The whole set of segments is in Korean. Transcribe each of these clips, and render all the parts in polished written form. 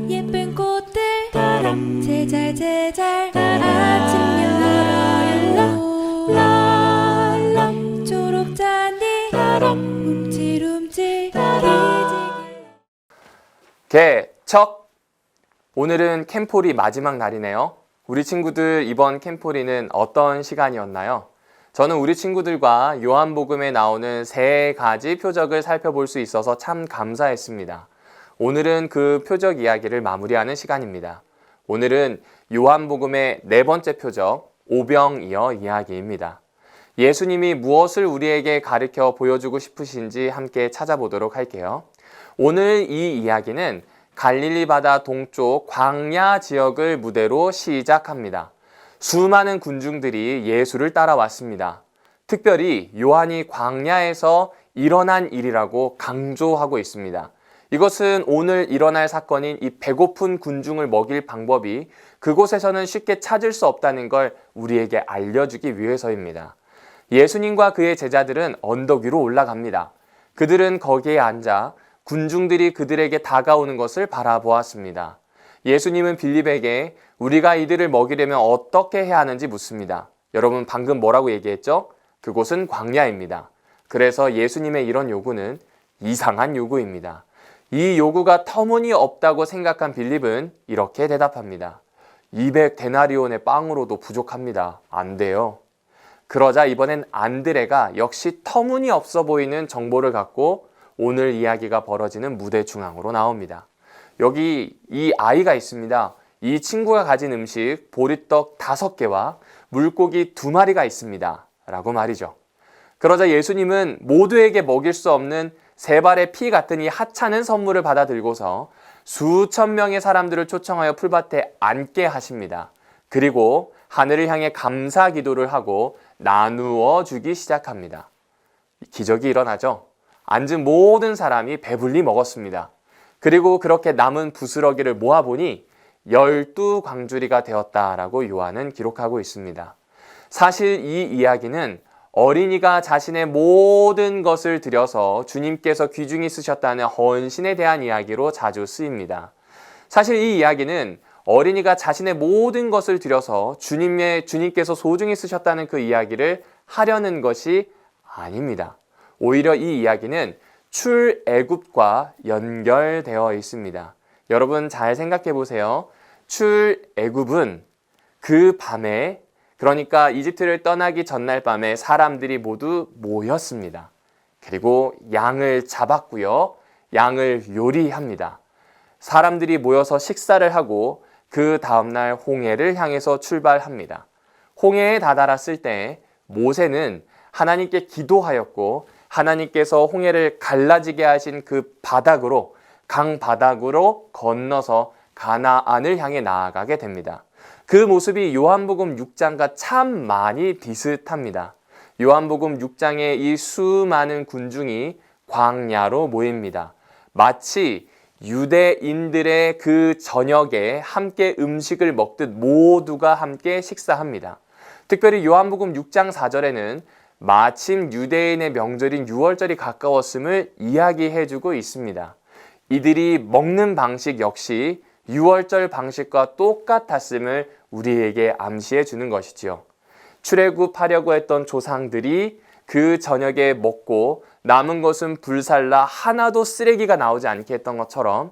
예쁜 꽃들 제잘 아침 율로 초록잔디 움찔움찔 개척! 오늘은 캠포리 마지막 날이네요. 우리 친구들 이번 캠포리는 어떤 시간이었나요? 저는 우리 친구들과 요한복음에 나오는 3가지 표적을 살펴볼 수 있어서 참 감사했습니다. 오늘은 그 표적 이야기를 마무리하는 시간입니다. 오늘은 요한복음의 4번째 표적, 오병이어 이야기입니다. 예수님이 무엇을 우리에게 가르쳐 보여주고 싶으신지 함께 찾아보도록 할게요. 오늘 이 이야기는 갈릴리 바다 동쪽 광야 지역을 무대로 시작합니다. 수많은 군중들이 예수를 따라왔습니다. 특별히 요한이 광야에서 일어난 일이라고 강조하고 있습니다. 이것은 오늘 일어날 사건인 이 배고픈 군중을 먹일 방법이 그곳에서는 쉽게 찾을 수 없다는 걸 우리에게 알려주기 위해서입니다. 예수님과 그의 제자들은 언덕 위로 올라갑니다. 그들은 거기에 앉아 군중들이 그들에게 다가오는 것을 바라보았습니다. 예수님은 빌립에게 우리가 이들을 먹이려면 어떻게 해야 하는지 묻습니다. 여러분 방금 뭐라고 얘기했죠? 그곳은 광야입니다. 그래서 예수님의 이런 요구는 이상한 요구입니다. 이 요구가 터무니없다고 생각한 빌립은 이렇게 대답합니다. 200데나리온의 빵으로도 부족합니다. 안 돼요. 그러자 이번엔 안드레가 역시 터무니없어 보이는 정보를 갖고 오늘 이야기가 벌어지는 무대 중앙으로 나옵니다. 여기 이 아이가 있습니다. 이 친구가 가진 음식 보리떡 5개와 물고기 2마리가 있습니다. 라고 말이죠. 그러자 예수님은 모두에게 먹일 수 없는 3발의 피 같은 이 하찮은 선물을 받아 들고서 수천 명의 사람들을 초청하여 풀밭에 앉게 하십니다. 그리고 하늘을 향해 감사 기도를 하고 나누어 주기 시작합니다. 기적이 일어나죠. 앉은 모든 사람이 배불리 먹었습니다. 그리고 그렇게 남은 부스러기를 모아보니 12광주리가 되었다라고 요한은 기록하고 있습니다. 사실 이 이야기는 어린이가 자신의 모든 것을 들여서 주님께서 귀중히 쓰셨다는 헌신에 대한 이야기로 자주 쓰입니다. 사실 이 이야기는 어린이가 자신의 모든 것을 들여서 주님께서 소중히 쓰셨다는 그 이야기를 하려는 것이 아닙니다. 오히려 이 이야기는 출애굽과 연결되어 있습니다. 여러분 잘 생각해 보세요. 출애굽은 그 밤에, 그러니까 이집트를 떠나기 전날 밤에 사람들이 모두 모였습니다. 그리고 양을 잡았고요. 양을 요리합니다. 사람들이 모여서 식사를 하고 그 다음날 홍해를 향해서 출발합니다. 홍해에 다다랐을 때 모세는 하나님께 기도하였고 하나님께서 홍해를 갈라지게 하신 그 바닥으로, 강 바닥으로 건너서 가나안을 향해 나아가게 됩니다. 그 모습이 요한복음 6장과 참 많이 비슷합니다. 요한복음 6장의 이 수많은 군중이 광야로 모입니다. 마치 유대인들의 그 저녁에 함께 음식을 먹듯 모두가 함께 식사합니다. 특별히 요한복음 6장 4절에는 마침 유대인의 명절인 유월절이 가까웠음을 이야기해주고 있습니다. 이들이 먹는 방식 역시 유월절 방식과 똑같았음을 우리에게 암시해 주는 것이지요. 출애굽하려고 했던 조상들이 그 저녁에 먹고 남은 것은 불살라 하나도 쓰레기가 나오지 않게 했던 것처럼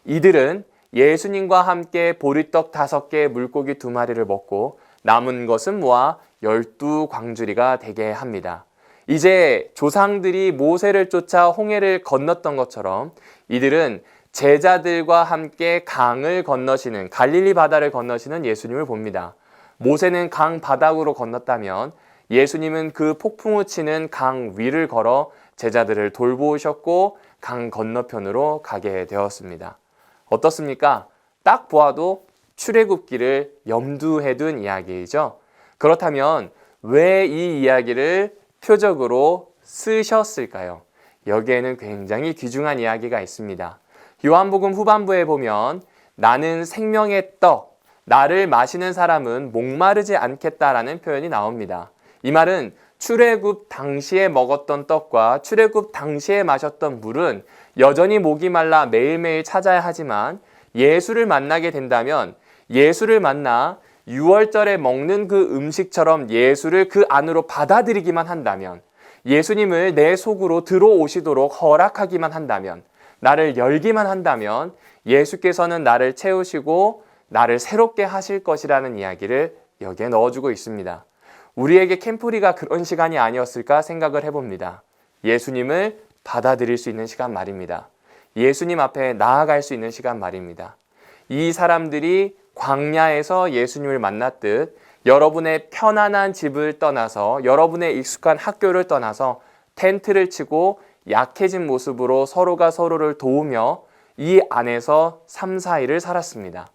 이들은 예수님과 함께 보리떡 5개, 물고기 2마리를 먹고 남은 것은 모아 12광주리가 되게 합니다. 이제 조상들이 모세를 쫓아 홍해를 건넜던 것처럼 이들은 제자들과 함께 강을 건너시는, 갈릴리 바다를 건너시는 예수님을 봅니다. 모세는 강 바닥으로 건넜다면 예수님은 그 폭풍우 치는 강 위를 걸어 제자들을 돌보셨고 강 건너편으로 가게 되었습니다. 어떻습니까? 딱 보아도 출애굽기를 염두에 둔 이야기이죠. 그렇다면 왜 이 이야기를 표적으로 쓰셨을까요? 여기에는 굉장히 귀중한 이야기가 있습니다. 요한복음 후반부에 보면 나는 생명의 떡, 나를 마시는 사람은 목마르지 않겠다라는 표현이 나옵니다. 이 말은 출애굽 당시에 먹었던 떡과 출애굽 당시에 마셨던 물은 여전히 목이 말라 매일매일 찾아야 하지만 예수를 만나게 된다면 예수를 만나 6월절에 먹는 그 음식처럼 예수를 그 안으로 받아들이기만 한다면 예수님을 내 속으로 들어오시도록 허락하기만 한다면 나를 열기만 한다면 예수께서는 나를 채우시고 나를 새롭게 하실 것이라는 이야기를 여기에 넣어주고 있습니다. 우리에게 캠프리가 그런 시간이 아니었을까 생각을 해봅니다. 예수님을 받아들일 수 있는 시간 말입니다. 예수님 앞에 나아갈 수 있는 시간 말입니다. 이 사람들이 광야에서 예수님을 만났듯 여러분의 편안한 집을 떠나서 여러분의 익숙한 학교를 떠나서 텐트를 치고 약해진 모습으로 서로가 서로를 도우며 이 안에서 3, 4일을 살았습니다.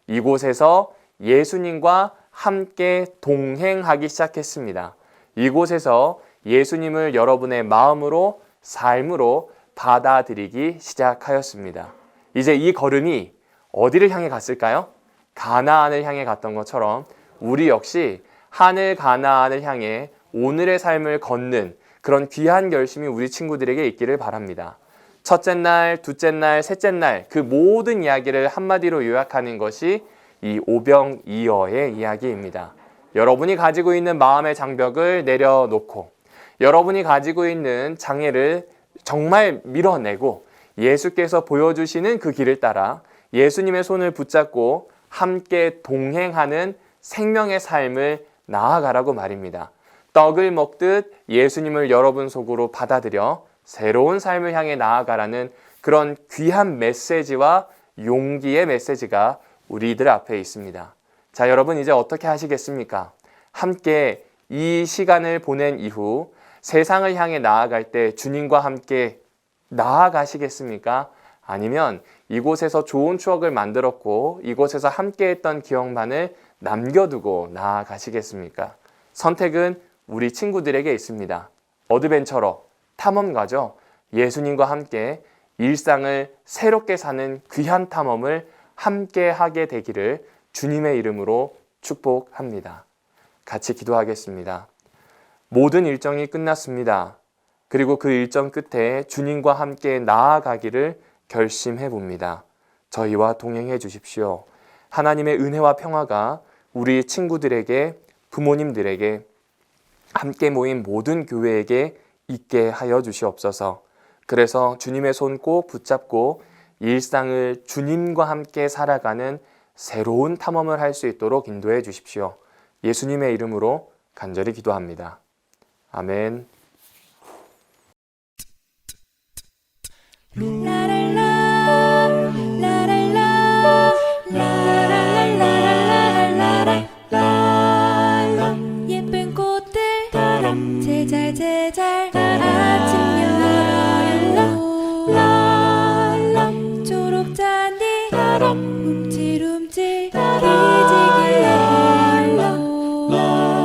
이곳에서 예수님과 함께 동행하기 시작했습니다. 이곳에서 예수님을 여러분의 마음으로, 삶으로 받아들이기 시작하였습니다. 이제 이 걸음이 어디를 향해 갔을까요? 가나안을 향해 갔던 것처럼 우리 역시 하늘 가나안을 향해 오늘의 삶을 걷는 그런 귀한 결심이 우리 친구들에게 있기를 바랍니다. 첫째 날, 둘째 날, 셋째 날 그 모든 이야기를 한마디로 요약하는 것이 이 오병이어의 이야기입니다. 여러분이 가지고 있는 마음의 장벽을 내려놓고 여러분이 가지고 있는 장애를 정말 밀어내고 예수께서 보여주시는 그 길을 따라 예수님의 손을 붙잡고 함께 동행하는 생명의 삶을 나아가라고 말입니다. 떡을 먹듯 예수님을 여러분 속으로 받아들여 새로운 삶을 향해 나아가라는 그런 귀한 메시지와 용기의 메시지가 우리들 앞에 있습니다. 자, 여러분 이제 어떻게 하시겠습니까? 함께 이 시간을 보낸 이후 세상을 향해 나아갈 때 주님과 함께 나아가시겠습니까? 아니면 이곳에서 좋은 추억을 만들었고 이곳에서 함께했던 기억만을 남겨두고 나아가시겠습니까? 선택은 우리 친구들에게 있습니다. 어드벤처러, 탐험가죠. 예수님과 함께 일상을 새롭게 사는 귀한 탐험을 함께 하게 되기를 주님의 이름으로 축복합니다. 같이 기도하겠습니다. 모든 일정이 끝났습니다. 그리고 그 일정 끝에 주님과 함께 나아가기를 결심해 봅니다. 저희와 동행해 주십시오. 하나님의 은혜와 평화가 우리 친구들에게, 부모님들에게, 함께 모인 모든 교회에게 있게 하여 주시옵소서. 그래서 주님의 손 꼭 붙잡고 일상을 주님과 함께 살아가는 새로운 탐험을 할 수 있도록 인도해 주십시오. 예수님의 이름으로 간절히 기도합니다. 아멘. 예쁜 꽃들 제잘 아침 여름 초록잔디 움찔움찔 기지개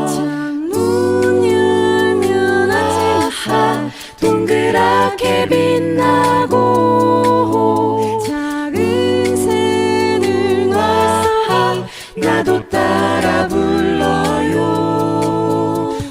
창문 열면 아침 동그랗게 빛나